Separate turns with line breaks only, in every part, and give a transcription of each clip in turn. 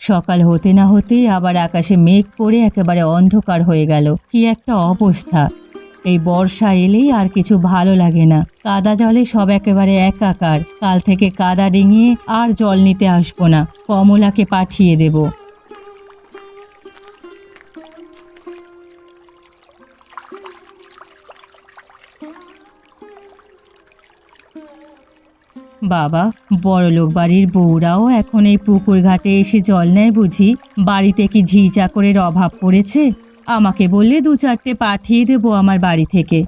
সকাল হতে না হতেই আবার আকাশে মেঘ করে একেবারে অন্ধকার হয়ে গেল। কি একটা অবস্থা! এই বর্ষা এলেই আর কিছু ভালো লাগে না। কাদা জলে সব একেবারে একাকার। কাল থেকে কাদা ডিঙিয়ে আর জল নিতে আসবো না, কমলাকে পাঠিয়ে দেব। বাবা, বড়লোক বাড়ির বউরাও এখন এই পুকুর ঘাটে এসে জল নেয় বুঝি? বাড়িতে কি ঝি চাকরের অভাব পড়েছে? আমাকে বললে 2-4টে পাঠিয়ে দেবো আমার বাড়ি থেকে।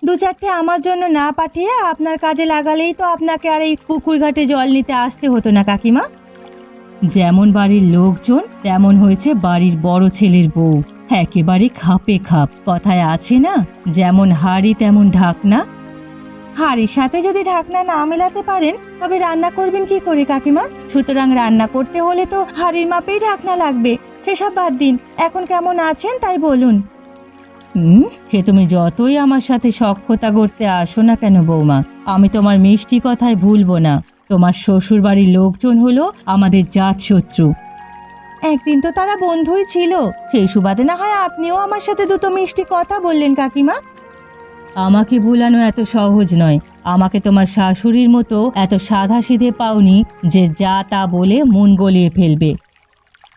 2-4টে আমার জন্য না পাঠিয়ে আপনার কাজে লাগালেই তো আপনাকে আর এই পুকুর ঘাটে জল নিতে আসতে হতো না কাকিমা। যেমন বাড়ির লোকজন তেমন হয়েছে বাড়ির বড় ছেলের বউ। একেবারে খাপে খাপ। কথায় আছে না, যেমন হাঁড়ি তেমন ঢাকনা। হাঁড়ির সাথে যদি ঢাকনা না মেলাতে পারেন তবে রান্না করবেন কি করে কাকিমা? সুতরাং রান্না করতে হলে তো হাঁড়ির মাপেই ঢাকনা লাগবে। সেসব বাদ দিন, এখন কেমন আছেন তাই বলুন। সে তুমি যতই আমার সাথে সখ্যতা করতে আসো না কেন বৌমা, আমি তোমার মিষ্টি কথায় ভুলবো না। তোমার শ্বশুর বাড়ির লোকজন হলো আমাদের জাত শত্রু। একদিন তো তারা বন্ধুই ছিল, সেই সুবাদে না হয় আপনিও আমার সাথে দুটো মিষ্টি কথা বললেন কাকিমা। আমাকে ভুলানো এত সহজ নয়। আমাকে তোমার শাশুড়ির মতো এত সাধাসিধে পাওনি যে যা তা বলে মন গলিয়ে ফেলবে।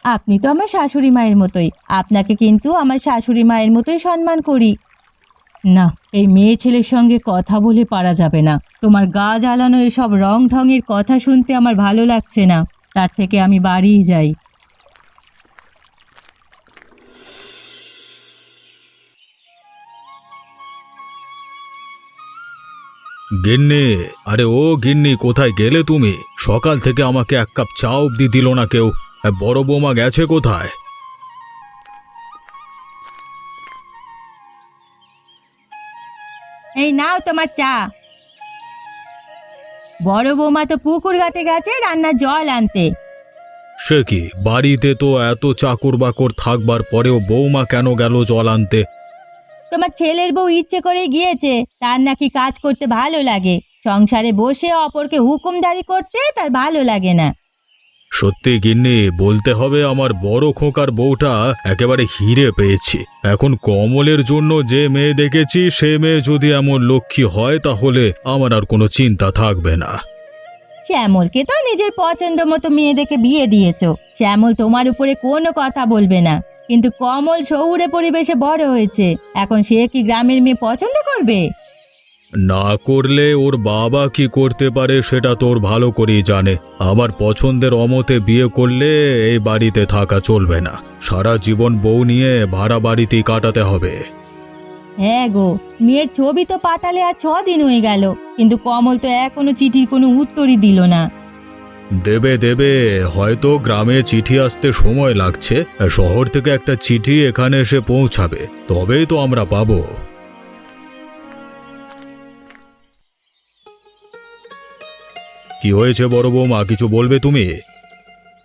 আপনি তো আমার শাশুড়ি মায়ের মতোই, আপনাকে কিন্তু আমার শাশুড়ি মায়ের মতোই সম্মান করি। না, এই মেয়ে ছেলের সঙ্গে কথা বলে পারা যাবে না। তোমার গা জ্বালানো এসব রং ঢঙের কথা শুনতে আমার ভালো লাগছে না। তার থেকে আমি বাড়িই যাই।
গিন্নি, আরে ও গিন্নি, কোথায় গেলে তুমি? সকাল থেকে আমাকে এক কাপ চা অবধি দিল না কেউ। বড় বৌমা গেছে কোথায়?
এই নাও তোমার চা। বড় বৌমা তো পুকুর ঘাটে গেছে রান্নার জল আনতে।
সে কি, বাড়িতে তো এত চাকর বাকর থাকবার পরেও বৌমা কেন গেল জল আনতে?
তোমার ছেলের বউ ইচ্ছে করে গিয়েছে, তার নাকি কাজ করতে ভালো লাগে। সংসারে বসে অপরকে হুকুমদারি করতে তার ভালো লাগে না।
সত্যি গিন্নি, বলতে হবে আমার বড় খোকার বউটা একেবারে হিরে পেয়েছি। এখন কমলের জন্য যে মেয়ে দেখেছি সে মেয়ে যদি এমন লক্ষ্মী হয় তাহলে আমার আর কোনো চিন্তা থাকবে না।
শ্যামলকে তো নিজের পছন্দ মতো মেয়ে দেখে বিয়ে দিয়েছো। শ্যামল তোমার উপরে কোনো কথা বলবে না, কিন্তু কমল শহুরে পরিবেশে বড় হয়েছে, এখন সে কি গ্রামের মেয়ে পছন্দ করবে?
না করলে ওর বাবা কি করতে পারে সেটা তোর ভালো করেই জানে। আমার পছন্দের অমতে বিয়ে করলে এই বাড়িতে থাকা চলবে না। সারা জীবন বউ নিয়ে ভাড়া বাড়িতেই কাটাতে হবে।
হ্যাঁ গো, মেয়ের ছবি তো পাঠালে আর 6 দিন হয়ে গেল, কিন্তু কমল তো এখনো চিঠির কোনো উত্তরই দিল না।
দেবে দেবে, হয়তো গ্রামে চিঠি আসতে সময় লাগছে। শহর থেকে একটা চিঠি এখানে এসে পৌঁছাবে, তবেই তো আমরা পাবো। কি হয়েছে বড় বৌমা, কিছু বলবে তুমি?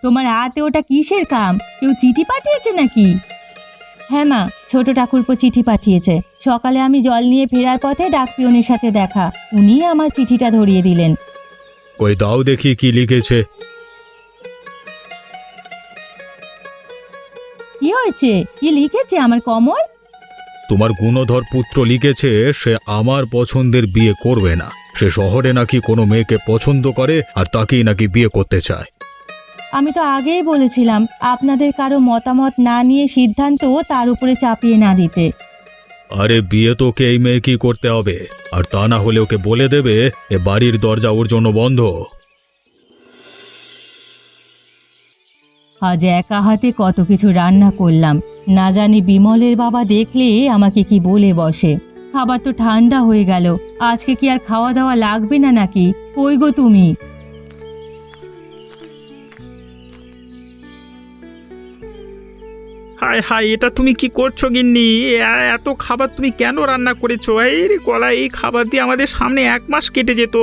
তোমার হাতে ওটা কিসের কাম? কেউ চিঠি পাঠিয়েছে নাকি? হ্যাঁ মা, ছোট ঠাকুরপো চিঠি পাঠিয়েছে। সকালে আমি জল নিয়ে ফেরার পথে ডাকপিয়নের সাথে দেখা, উনি আমার চিঠিটা ধরিয়ে দিলেন।
কই দাও দেখি কি লিখেছে।
কি হয়েছে? কি লিখেছে আমার কমল?
তোমার গুণধর পুত্র লিখেছে সে আমার পছন্দের বিয়ে করবে না। সে শহরে নাকি কোনো মেয়েকে পছন্দ করে আর তাকেই নাকি বিয়ে করতে চায়।
আমি তো আগেই বলেছিলাম আপনাদের কারো মতামত না নিয়ে সিদ্ধান্ত তার উপরে চাপিয়ে না দিতে।
আরে বিয়ে তোকে এই মেয়েকেই করতে হবে, আর তা না হলে ওকে বলে দেবে এ বাড়ির দরজা ওর জন্য বন্ধ।
আজ একা হাতে কত কিছু রান্না করলাম, না জানি বিমলের বাবা দেখলে আমাকে কি বলে বসে। খাবার তো ঠান্ডা হয়ে গেল, আজকে কি আর খাওয়া দাওয়া লাগবে না নাকি? কই গো তুমি?
হায় হায়, এটা তুমি কি করছো গিন্নি? এত খাবার তুমি কেন রান্না করেছো? এই রে গলা, এই খাবার দিয়ে আমাদের সামনে 1 মাস কেটে যেত।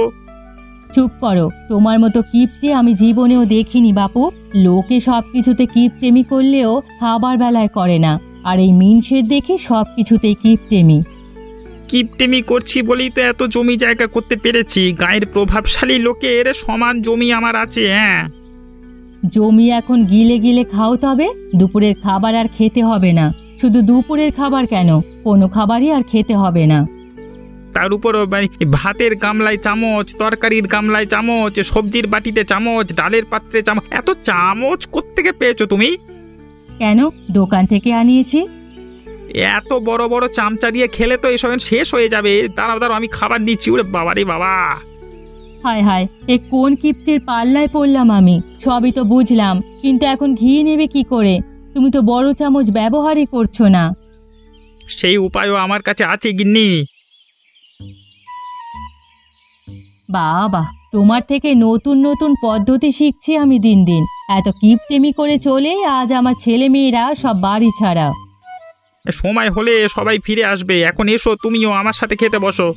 চুপ করো, তোমার মতো কিপটে আমি জীবনেও দেখিনি বাপু। লোকে সব কিছুতে কিপটেমি করলেও খাবার বেলায় করে না, আর এই মিনসের দেখে সব কিছুতেই কিপটেমি।
কিপটেমি করছি বলেই তো এত জমি জায়গা করতে পেরেছি। গায়ের প্রভাবশালী লোকের সমান জমি আমার আছে। হ্যাঁ,
জমি এখন গিলে গিলে খাও, তবে দুপুরের খাবার আর খেতে হবে না। শুধু দুপুরের খাবার কেন, কোনো খাবারই আর খেতে হবে না।
তার উপরও ভাতের গামলায় চামচ, তরকারির গামলায় চামচ, সবজির বাটিতে চামচ, ডালের পাত্রে চামচ, এত চামচ কোত্থেকে পেয়েছো তুমি?
কেন, দোকান থেকে আনিয়েছি।
এত বড় বড় চামচা দিয়ে খেলে তো এসব শেষ হয়ে যাবে। দাঁড়াও দাঁড়াও, আমি খাবার দিচ্ছি। ওরে বাবা রে বাবা!
হায় হায়, এ কোন কিপ্টের পাল্লায় পড়লাম আমি? সবই তো বুঝলাম, কিন্তু এখন ঘি নেবে কি করে? তুমি তো বড় চামচ ব্যবহারই করছো না।
সেই উপায়ও আমার কাছে আছে গিন্নি।
বাবা, তোমার থেকে নতুন নতুন পদ্ধতি শিখছি আমি দিন দিন। এত কিপটেমি করে চলে আজ আমার ছেলে মেয়েরা সব বাড়ি ছাড়া।
সময় হলে সবাই ফিরে আসবে। এখন এসো, তুমিও আমার সাথে খেতে বসো।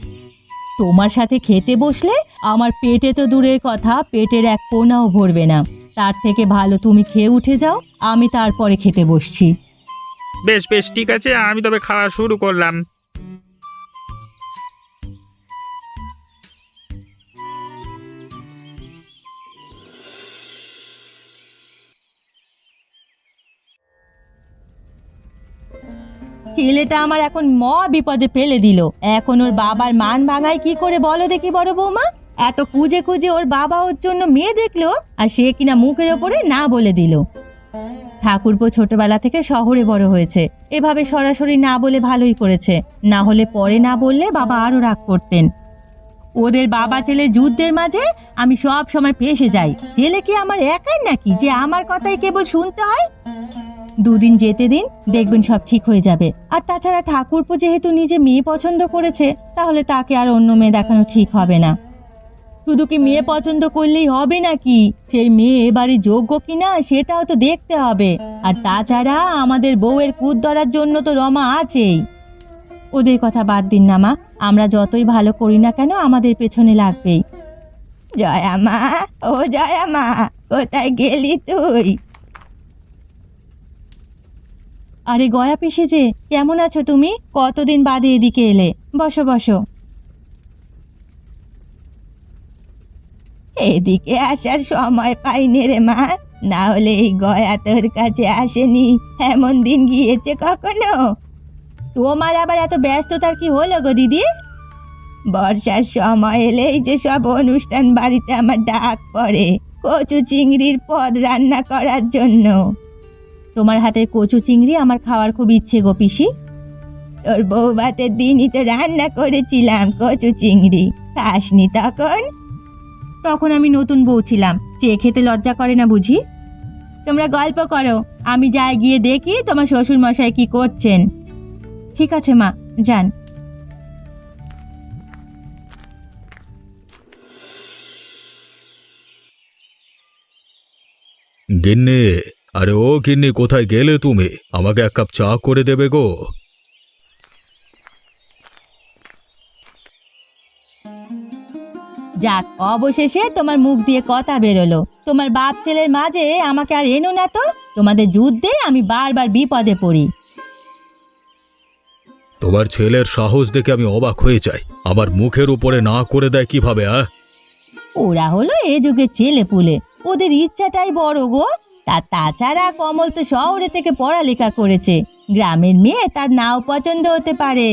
তোমার সাথে খেতে বসলে আমার পেটে তো দূরের কথা, পেটের এক কোণাও ভরবে না। তার থেকে ভালো তুমি খেয়ে উঠে যাও, আমি তারপরে খেতে বসছি।
বেশ বেশ, ঠিক আছে, আমি তবে খাওয়া শুরু করলাম।
ছেলেটা আমার এখন বিপদে ফেলে দিল। এখন ওর বাবার মান ভাঙায় কি করে বলো দেখি বড় বৌমা? এত খুঁজে খুঁজে ওর বাবা ওর জন্য মেয়ে দেখলো, আর সে কিনা মুখের ওপরে না বলে দিল। ঠাকুরপো ছোটবেলা থেকে শহরে বড় হয়েছে, এভাবে সরাসরি না বলে ভালোই করেছে। না হলে পরে না বললে বাবা আরো রাগ করতেন। ওদের বাবা ছেলে যুদ্ধের মাঝে আমি সব সময় ফেঁসে যাই। ছেলে কি আমার একার নাকি যে আমার কথাই কেবল শুনতে হয়? দুদিন যেতে দিন, দেখবেন সব ঠিক হয়ে যাবে। আর তাছাড়া ঠাকুরপো যেহেতু নিজে মেয়ে পছন্দ করেছে, তাহলে তাকে আর অন্য মেয়ে দেখানো ঠিক হবে না। শুধু কি মেয়ে পছন্দ করলেই হবে নাকি? সেই মেয়ে এবারে যোগ্য কিনা সেটাও তো দেখতে হবে। আর তাছাড়া আমাদের বউয়ের কুদ ধরার জন্য তো রমা আছেই। ওদের কথা বাদ দিন না মা, আমরা যতই ভালো করি না কেন আমাদের পেছনে লাগবেই। জয়া মা, ও জয়া মা, কোথায় গেলি তুই? আরে গয়া পিসি যে, কেমন আছো তুমি? কতদিন বাদে এদিকে এলে, বসো বসো। এদিকে আসার সময় পাইনি রে মা, না হলে এই গয়া তোর কাছে আসেনি। এমন দিন গিয়েছে কখনো? তোমার আবার এত ব্যস্ততার কি হলো গো দিদি? বর্ষার সময় এলেই যে সব অনুষ্ঠান বাড়িতে আমার ডাক পড়ে কচু চিংড়ির পদ রান্না করার জন্য। তোমার হাতের কচু চিংড়ি আমার খাওয়ার খুব ইচ্ছে গো পিসি। তোর বউ ভাতের দিনই তো রান্না করেছিলাম কচু চিংড়ি, খাসনি তখন? তখন আমি নতুন বউ ছিলাম, চেয়ে খেতে লজ্জা করে না বুঝি? তোমরা গল্প করো, আমি যাই গিয়ে দেখি তোমার শ্বশুর মশাই কি করছেন। ঠিক আছে মা, যান।
গিন্নি, আরে ও গিন্নি, কোথায় গেলে তুমি? আমাকে এক কাপ চা করে দেবে গো।
যাক, অবশেষে তোমার মুখ দিয়ে কথা বেরোলো। তোমার বাপ ছেলের মাঝে আমাকে আর এনো না তো। তোমাদের যুদ্ধে আমি বারবার বিপদে পড়ি।
তোমার ছেলের সাহস দেখে আমি অবাক হয়ে যাই। আমার মুখের উপরে না করে দেয় কিভাবে?
ওরা হলো এ যুগের ছেলে পুলে, ওদের ইচ্ছাটাই বড় গো। তাছাড়া কমল তো শহরে থেকে পড়ালেখা করেছে, গ্রামের মেয়ে তার নাও পছন্দ হতে পারে।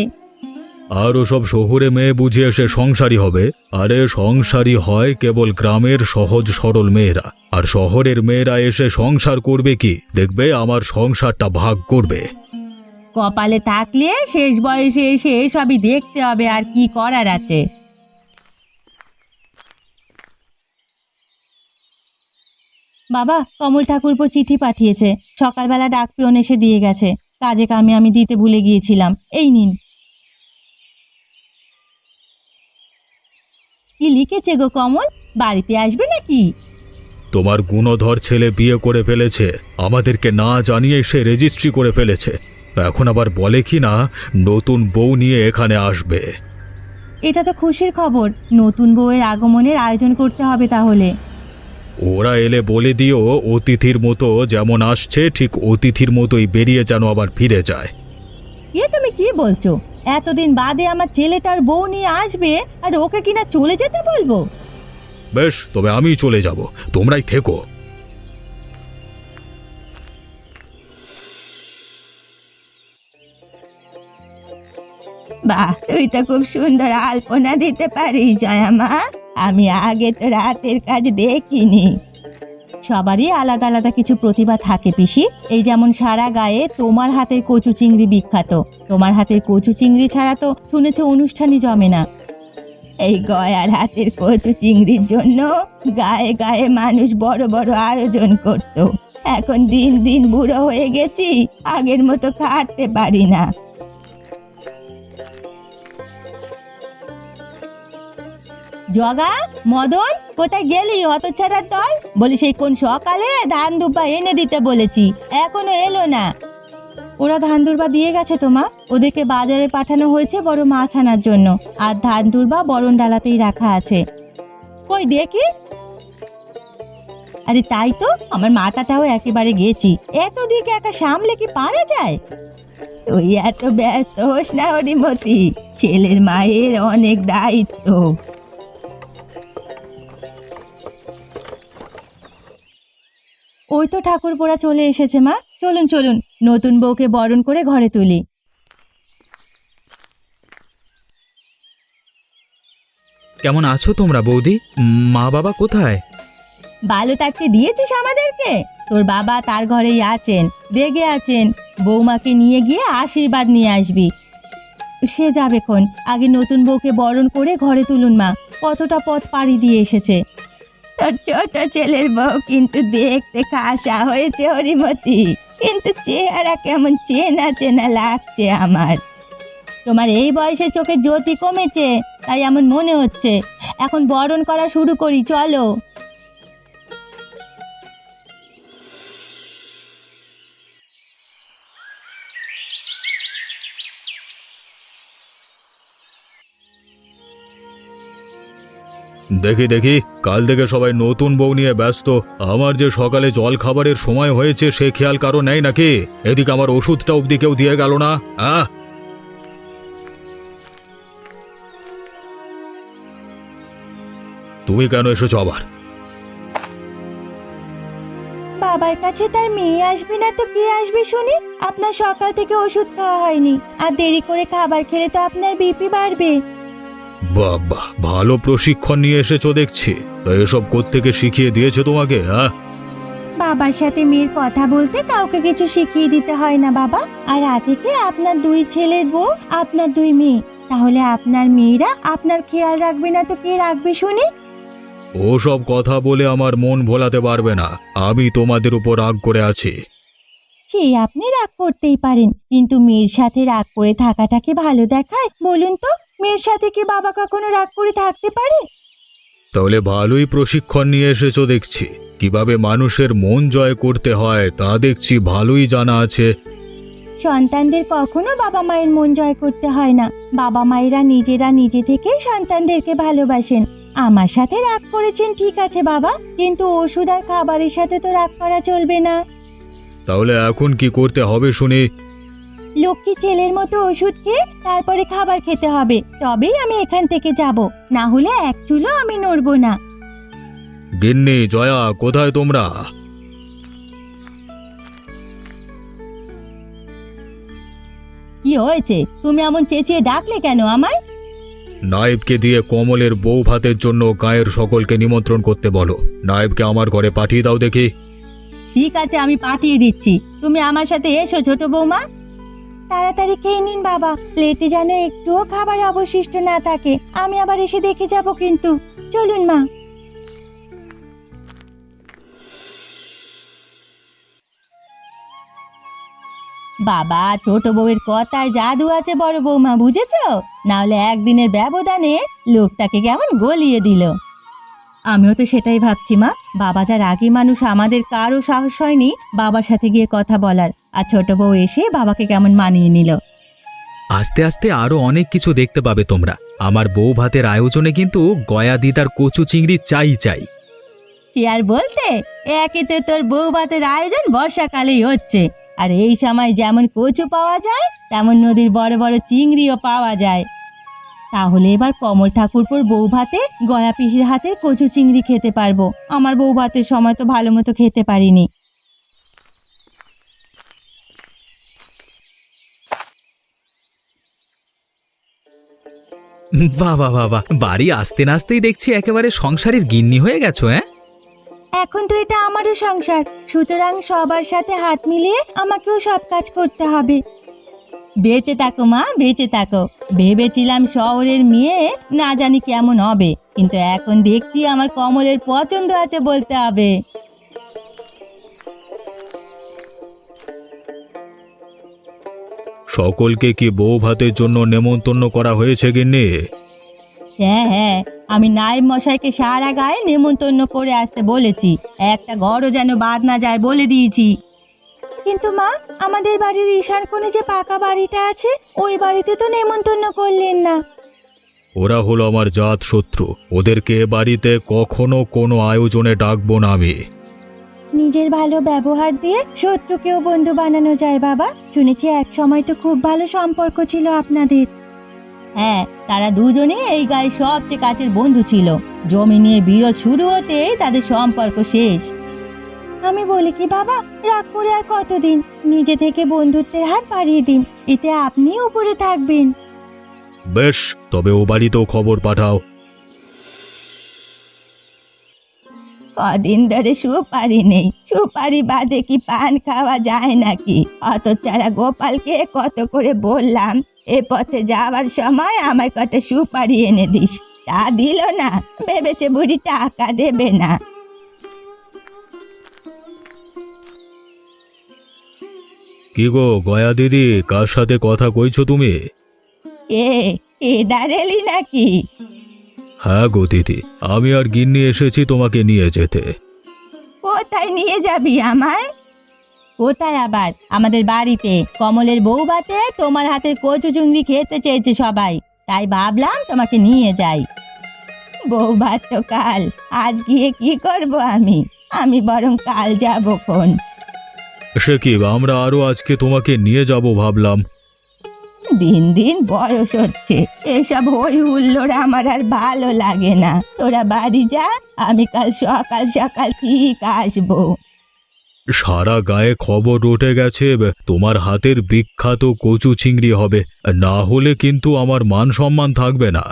আর সব শহুরে মেয়ে বুঝে এসে সংসারী হবে? আরে সংসারী হয় কেবল গ্রামের সহজ সরল মেয়েরা, আর শহরের মেয়েরা এসে সংসার করবে কি? দেখবে আমার সংসারটা ভাগ করবে।
কপালে থাকলে শেষ বয়সে এসে সবই দেখতে হবে, আর কি করার আছে। বাবা, কমল ঠাকুরপো চিঠি পাঠিয়েছে, সকালবেলা ডাক পিয়ন এসে দিয়ে গেছে। কাজে কামে আমি দিতে ভুলে গিয়েছিলাম, এই নিন। কি লিখেছে গো কমল? বাড়িতে আসবে নাকি?
তোমার গুণধর ছেলে বিয়ে করে ফেলেছে, আমাদেরকে না জানিয়ে সে রেজিস্ট্রি করে ফেলেছে। এখন আবার বলে কি না নতুন বউ নিয়ে এখানে আসবে।
এটা তো খুশির খবর, নতুন বউয়ের আগমনের আয়োজন করতে হবে তাহলে।
ওরা এলে বলে দিও অতিথির মতো যেমন আসছে ঠিক অতিথির মতোই বেরিয়ে যেন আবার ফিরে যায়।
তুমি কি বলছো? এতদিন বাদে আমার ছেলেটার বউ নিয়ে আসবে, আর ওকে কিনা চলে যেতে বলবো?
বেশ, তবে আমি চলে যাব, তোমরাই থেকো।
বাহ, তুই তো খুব সুন্দর আলপনা দিতে পারিস জয়া মা। আমি আগে তো রাতের কাজ দেখিনি। সবারই আলাদা আলাদা কিছু প্রতিভা থাকে পিসি। এই যেমন সারা গায়ে তোমার হাতের কচু চিংড়ি বিখ্যাত। তোমার হাতের কচু চিংড়ি ছাড়া তো শুনেছে অনুষ্ঠানই জমে না। এই গয়ার হাতের কচু চিংড়ির জন্য গায়ে গায়ে মানুষ বড় বড় আয়োজন করত। এখন দিন দিন বুড়ো হয়ে গেছি, আগের মতো খাটতে পারি না। জগা, মদন, কোথায় গেলি হতচ্ছাড়ার দল? বলি সেই কোন সকালে ধান দুব্বা এনে দিতে বলেছি, এখনো এলো না। ওরা ধান দুর্বা দিয়ে গেছে তোমা। ওদেরকে বাজারে পাঠানো হয়েছে বড় মাছ আনার জন্য, আর ধান দুর্বা বরণ ডালাতেই রাখা আছে। কই দেখি। আরে তাই তো, আমার মাথাটাও একেবারে গেছি। এত দিকে একা সামলে কি পারা যায়? তুই এত ব্যস্ত হোস না হরিমতি, ছেলের মায়ের অনেক দায়িত্ব। ওই তো ঠাকুরপোড়া চলে এসেছে মা, চলুন চলুন, নতুন বউকে বরণ করে ঘরে তুলি।
কেমন আছো তোমরা বৌদি? মা বাবা কোথায়?
ভালো থাকতে দিয়েছিস আমাদেরকে? তোর বাবা তার ঘরেই আছেন, রেগে আছেন। বৌমাকে নিয়ে গিয়ে আশীর্বাদ নিয়ে আসবি। সে যাবে খন, আগে নতুন বউকে বরণ করে ঘরে তুলুন মা। কতটা পথ পাড়ি দিয়ে এসেছে। তোর ছোট ছেলের বউ কিন্তু দেখতে খাসা হয়েছে হরিমতি, কিন্তু চেহারা কেমন চেনা চেনা লাগছে আমার। তোমার এই বয়সে চোখে জ্যোতি কমেছে, তাই এমন মনে হচ্ছে। এখন বরণ করা শুরু করি, চলো।
দেখি দেখি, কাল থেকে সবাই নতুন বউ নিয়ে ব্যস্ত। আমার যে সকালে জল খাবারের সময় হয়েছে সে খেয়াল কারো নেই নাকি? এদিকে আমার ওষুধটা অবধি কেউ দিয়ে গেল না। তুমি কেন এসেছো আবার?
বাবার কাছে তার মেয়ে আসবে না তো কে আসবে শুনি? আপনার সকাল থেকে ওষুধ খাওয়া হয়নি, আর দেরি করে খাবার খেলে তো আপনার বিপি বাড়বে।
বাবা, ভালো প্রশিক্ষণ নিয়ে এসেছো দেখছি। তো এসব কোত্থেকে শিখিয়ে দিয়েছে তোমাকে?
বাবার সাথে মেয়ের কথা বলতে কাউকে কিছু শিখিয়ে দিতে হয় না বাবা। আর আজ থেকে আপনার দুই ছেলের বউ, আপনার দুই মেয়ে। তাহলে আপনার মেয়েরা আপনার খেয়াল রাখবে না তো কে রাখবে শুনি?
ওসব কথা বলে আমার মন ভোলাতে পারবে না। আমি তোমাদের উপর রাগ করে আছি।
সে আপনি রাগ করতেই পারেন, কিন্তু মেয়ের সাথে রাগ করে থাকাটা কি ভালো দেখায় বলুন তো? মেয়ের সাথে কি বাবা কখনো রাগ করে থাকতে পারে?
তাহলে ভালোই প্রশিক্ষণ নিয়ে এসেছো দেখছি। কিভাবে মানুষের মন জয় করতে হয় তা দেখছি ভালোই জানা আছে।
সন্তানদের কখনো বাবা মায়ের মন জয় করতে হয় না। বাবা মায়েরা নিজেরা নিজে থেকেই সন্তানদেরকে ভালোবাসেন। আমার সাথে রাগ করেছেন ঠিক আছে বাবা, কিন্তু ওষুধ আর খাবারের সাথে তো রাগ করা চলবে না।
তাহলে এখন কি করতে হবে শুনি?
লক্ষ্মী ছেলের মতো ওষুধ খেয়ে তারপরে খাবার খেতে হবে, তবেই আমি এখান থেকে যাব। না হলে এক চুলও আমি নড়ব না।
গিন্নি, জয়া, কোথায় তোমরা?
কি হয়েছে? তুমি এমন চেঁচিয়ে ডাকলে কেন আমায়?
নায়েবকে দিয়ে কমলের বউ ভাতের জন্য গায়ের সকলকে নিমন্ত্রণ করতে বলো। নায়েবকে আমার ঘরে পাঠিয়ে দাও দেখি।
ঠিক আছে, আমি পাঠিয়ে দিচ্ছি। তুমি আমার সাথে এসো ছোট বৌমা। তাড়াতাড়ি খেয়ে নিন বাবা, প্লেটে যেন একটুও খাবার অবশিষ্ট না থাকে। আমি আবার এসে দেখে যাব কিন্তু। চলুন মা। বাবা, ছোট বউয়ের কথায় জাদু আছে বড় বৌমা, বুঝেছো? নাহলে একদিনের ব্যবধানে লোকটাকে কেমন গলিয়ে দিল। আমিও তো সেটাই ভাবছি মা। বাবা যার আগে মানুষ, আমাদের কারও সাহস হয়নি বাবার সাথে গিয়ে কথা বলার। আর ছোট বউ এসে বাবাকে কেমন মানিয়ে নিল।
আস্তে আস্তে আরো অনেক কিছু দেখতে পাবে তোমরা। আমার বউ ভাতের আয়োজনে কিন্তু গয়া দিদার কচু চিংড়ি চাই চাই।
কি আর বলতে, একেতে তোর বউ ভাতের আয়োজন বর্ষাকালেই হচ্ছে, আর এই সময় যেমন কচু পাওয়া যায় তেমন নদীর বড় বড় চিংড়িও পাওয়া যায়। তাহলে এবার কমল ঠাকুরপোর বউ ভাতে গয়া পিসির হাতের কচু চিংড়ি খেতে পারবো। আমার বউ ভাতের সময় তো ভালো মতো খেতে পারিনি।
বাবা বাবা, বাড়ি আসতে না আসতেই দেখছি একেবারে সংসারের গিন্নি হয়ে গেছো। হ্যাঁ,
এখন তো এটা আমারও সংসার, সুতরাং সবার সাথে হাত মিলিয়ে আমাকেও সব কাজ করতে হবে। বেঁচে থাকো মা, বেঁচে থাকো। ভেবেছিলাম শহরের মেয়ে না জানি কেমন হবে, কিন্তু এখন দেখছি আমার কমলের পছন্দ আছে বলতে হবে।
সকলকে কি বউ ভাতের জন্য নেমন্তন্ন করা হয়েছে গিন্নি?
হ্যাঁ হ্যাঁ, আমি নায়েব মশাইকে সারা গায়ে নেমন্তন্ন করে আসতে বলেছি, একটা ঘরও যেন বাদ না যায় বলে দিয়েছি। কিন্তু মা, আমাদের বাড়ির ঈশান কোণে যে পাকা বাড়িটা আছে, ওই বাড়িতে তো নেমন্তন্ন করলেন না।
ওরা হলো আমার জাত শত্রু, ওদেরকে এ বাড়িতে কখনো কোনো আয়োজনে ডাকবো না আমি।
নিজের ভালো ব্যবহার দিয়ে শত্রুকেও বন্ধু বানানো যায় বাবা। শুনেছি এক সময় তো খুব ভালো সম্পর্ক ছিল আপনাদের। হ্যাঁ, তারা দুজনে এই গায়ে সবচেয়ে কাছের বন্ধু ছিল। জমি নিয়ে বিরোধ শুরু হতেই তাদের সম্পর্ক শেষ। আমি বলি কি বাবা, রাগ করে আর কতদিন? নিজে থেকে বন্ধুত্বের হাত বাড়িয়ে দিন, এতে আপনি উপরে থাকবেন।
বেশ, তবে ও বাড়িতেও খবর পাঠাও।
কদিন ধরে সুপারি নেই, সুপারি বাদে কি পান খাওয়া যায় নাকি? অত চারা গোপালকে কত করে বললাম এ পথে যাওয়ার সময় আমায় কটা সুপারি এনে দিস, তা দিল না। ভেবেছে বুড়ি টাকা দেবে না।
কি গো গয়া দিদি, কার সাথে কথা কইছো তুমি?
কে এদার এলি নাকি?
হ্যাঁ গো দিদি, আমি আর গিন্নি এসেছি তোমাকে নিয়ে যেতে।
কোথায় নিয়ে যাবি আমায়? কোথায় আবার? আমাদের বাড়িতে কমলের বউ ভাতে তোমার হাতের কচু চুংড়ি খেতে চেয়েছে সবাই, তাই ভাবলাম তোমাকে নিয়ে যাই। বউ ভাত তো কাল, আজ গিয়ে কি করব আমি? আমি বরং কাল যাবো খন।
সে কি, আমরা আরো আজকে তোমাকে নিয়ে যাব ভাবলাম।
দিন দিন বয়স হচ্ছে, এসব হই হুল্লোড় আমার আর ভালো লাগে না। তোরা বাড়ি যা, আমি কাল সকাল সকাল ঠিক আসবো।
সারা গায়ে খবর উঠে গেছে তোমার হাতের বিখ্যাত কচু চিংড়ি হবে, না হলে কিন্তু আমার মান সম্মান থাকবে না।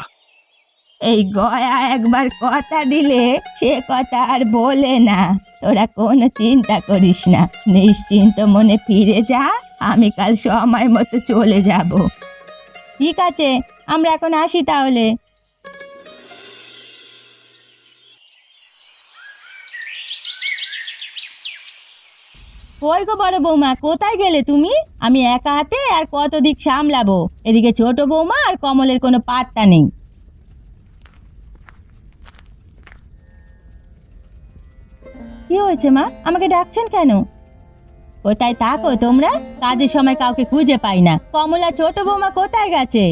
এই গয়া একবার কথা দিলে সে কথা আর বলে না। তোরা কোনো চিন্তা করিস না, নিশ্চিন্ত মনে ফিরে যা, আমি কাল সময় মতো চলে যাব। ঠিক আছে, আমরা এখন আসি তাহলে। কই গো বড় বৌমা, কোথায় গেলে তুমি? আমি একা হাতে আর কত দিক সামলাবো? এদিকে ছোট বৌমা আর কমলের কোনো পাত্তা নেই। কি হয়েছে মা, আমাকে ডাকছেন কেন? কোথায় থাকো তোমরা? কাজের সময় কাউকে খুঁজে পাই না। কমলা ছোট বৌমা কোথায় গেছে?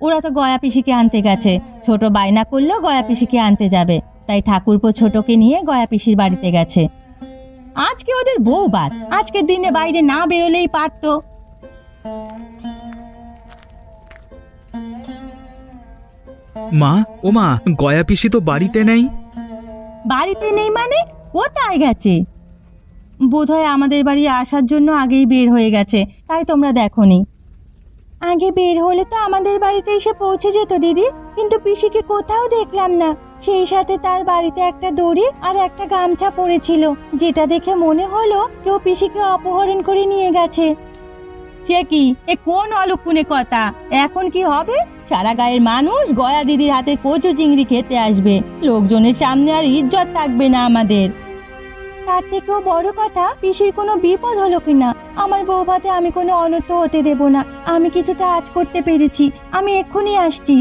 ওরা তো গয়া পিসিকে আনতে গেছে। ছোট বায়না করলো গয়া পিসিকে আনতে যাবে, তাই ঠাকুরপো ছোটকে নিয়ে গয়া পিসির বাড়িতে গেছে। আজকে ওদের বউ ভাত, আজকের দিনে বাইরে না বেরোলেই পারতো।
মা, ও মা, গয়া পিসি তো বাড়িতে নেই।
বাড়িতে নেই মানে? কোথায় গেছে? বোধহয় আমাদের বাড়ি আসার জন্য আগেই বের হয়ে গেছে, তাই তোমরা দেখোনি। আগে বের হলে তো আমাদের বাড়িতে এসে পৌঁছে যেত দিদি, কিন্তু পিসিকে কোথাও দেখলাম না। সেই সাথে তার বাড়িতে একটা দড়ি আর একটা গামছা পড়েছিল, যেটা দেখে মনে হলো কেউ পিসিকে অপহরণ করে নিয়ে গেছে। সে কি, এ কোন অলক্ষণে কথা? এখন কি হবে? সারা গায়ের মানুষ গয়া দিদির হাতে কচু চিংড়ি খেতে আসবে, লোকজনের সামনে আর ইজ্জত থাকবে না আমাদের। তার থেকেও বড় কথা, পিসির কোনো বিপদ হলো কিনা। আমার বউ ভাতে আমি কোনো অনর্থ হতে দেব না। আমি কিছুটা আজ করতে পেরেছি, আমি এক্ষুনি আসছি।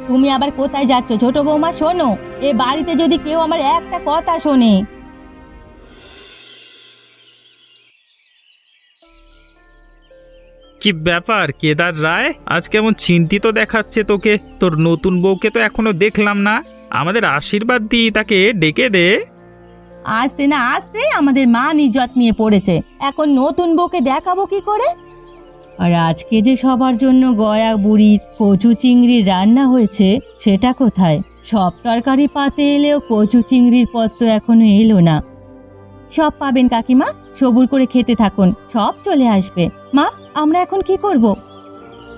তুমি আবার কোথায় যাচ্ছ ছোট বৌমা? শোনো, এ বাড়িতে যদি কেউ আমার একটা কথা শোনে।
কি ব্যাপার কেদার রায়, আজ কেমন চিন্তিত দেখাচ্ছে তোকে? তোর নতুন বউকে তো এখনো দেখলাম না। আমাদের আশীর্বাদ দিয়ে তাকে ডেকে দে।
আসতে না আসতে আমাদের মান ইজ্জত নিয়ে পড়েছে, এখন নতুন বউকে দেখাবো কি করে? আর আজকে যে সবার জন্য গয়া বুড়ির কচু চিংড়ির রান্না হয়েছে, সেটা কোথায়? সব তরকারি পাতে এলেও কচু চিংড়ির পদ তো এখনো এলো না। সব পাবেন কাকিমা, সবুর করে খেতে থাকুন, সব চলে আসবে। মা, আমরা এখন কি করব?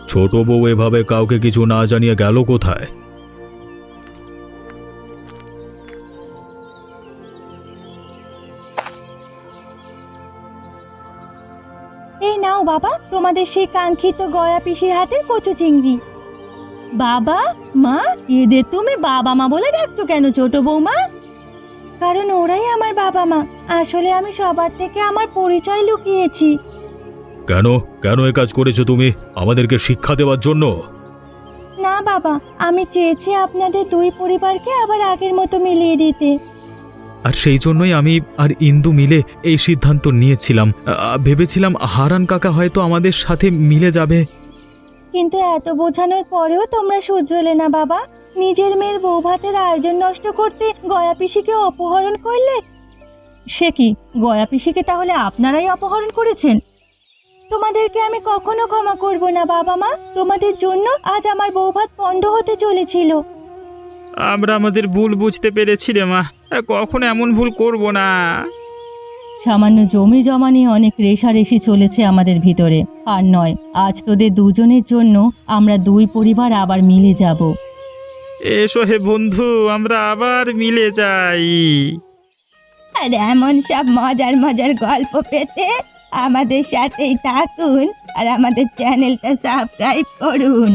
ছোট বউ এভাবে কাউকে কিছু না জানিয়ে গেল কোথায়?
এই নাও বাবা, তোমাদের সেই কাঙ্ক্ষিত গয়া পিসির হাতের কচু চিংড়ি। বাবা, মা, এদের তুমি বাবা মা বলে ডাকছো কেন ছোট বৌমা? কারণ ওরাই আমার বাবা মা। আসলে আমি সবার থেকে আমার পরিচয় লুকিয়েছি।
কেন কেন এ কাজ করেছো তুমি? আমাদেরকে শিক্ষা দেওয়ার জন্য?
না বাবা, আমি চেয়েছি আপনাদের দুই পরিবারকে আবার আগের মতো মিলিয়ে দিতে।
আর সেই জন্যই আমি আর ইন্দু মিলে এই সিদ্ধান্ত নিয়েছিলাম। ভেবেছিলাম হারান কাকা হয়তো আমাদের সাথে মিলে যাবে।
কিন্তু এত বোঝানোর পরেও তোমরা শুধরলে না বাবা। নিজের মেয়ের বউ ভাতের আয়োজন নষ্ট করতে গয়া পিসিকে অপহরণ করলে। সে কি, গয়া পিসিকে তাহলে আপনারাই অপহরণ করেছেন? তোমাদেরকে আমি কখনো ক্ষমা করব না বাবা মা। তোমাদের জন্য আজ আমার বউ ভাত পণ্ড হতে চলেছিল।
আমরা আমাদের ভুল বুঝতে পেরেছি রে মা, কখনো এমন ভুল করব না।
সামান্য জমি জমা নিয়ে অনেক রেষারেষি চলেছে আমাদের ভিতরে। আর নয়, আজ তোদের দুজনের জন্য আমরা দুই পরিবার আবার মিলে যাব।
এসো হে বন্ধু, আমরা আবার মিলে যাই।
আর এমন সব মজার মজার গল্প পেতে আমাদের সাথেই থাকুন আর আমাদের চ্যানেলটা সাবস্ক্রাইব করুন।